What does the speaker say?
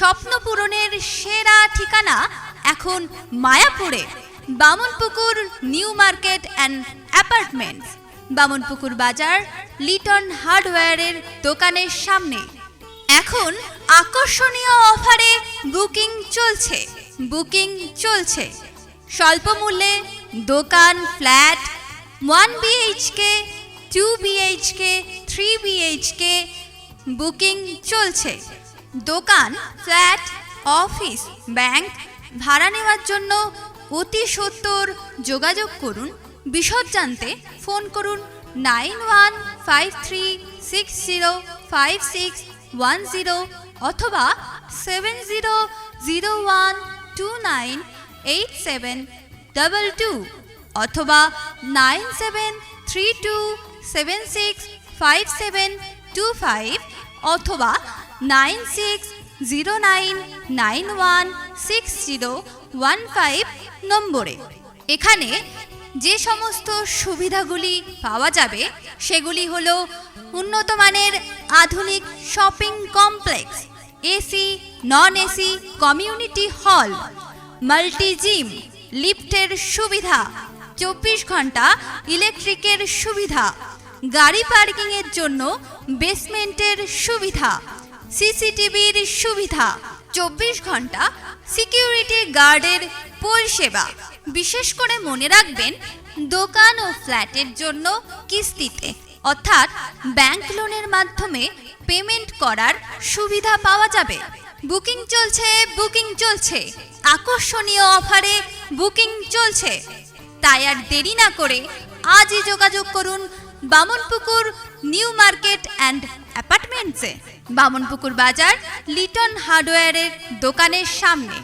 স্বপ্ন পূরণের সেরা ঠিকানা এখন মায়াপুরে। Bamanpukur new market and apartments, Bamanpukur Bazar, Liton হার্ডওয়্যারের দোকানের সামনে। এখন আকর্ষণীয় অফারে বুকিং চলছে। স্বল্প মূল্যে দোকান, flat, 1 BHK, 2 BHK, 3 BHK booking চলছে। দোকান, ফ্ল্যাট, অফিস, ব্যাংক ভাড়া নেওয়ার জন্য অতি সত্বর যোগাযোগ করুন। বিশদ জানতে ফোন করুন 9153605610 অথবা 7001298722 অথবা 9732765725 অথবা 9609916015 নম্বরে। এখানে যে সমস্ত সুবিধাগুলি পাওয়া যাবে সেগুলি হলো উন্নত মানের আধুনিক shopping complex, AC, non AC community hall, multi gym, লিফটের সুবিধা, 24 ঘন্টা ইলেকট্রিকের সুবিধা, গাড়ি পার্কিংয়ের জন্য বেসমেন্টের সুবিধা, সিসিটিভির সুবিধা, 24 ঘন্টা সিকিউরিটি গার্ডের পরিষেবা। বিশেষ করে মনে রাখবেন, দোকান ও ফ্ল্যাটের জন্য কিস্তিতে অর্থাৎ ব্যাংক লোনের মাধ্যমে পেমেন্ট করার সুবিধা পাওয়া যাবে। বুকিং চলছে, আকর্ষণীয় অফারে বুকিং চলছে। তাই আর দেরি না করে আজই যোগাযোগ করুন বামনপুকুর নিউ মার্কেট অ্যান্ড অ্যাপার্টমেন্টসে, বামনপুকুর বাজার, লিটন হার্ডওয়্যারের দোকানের সামনে।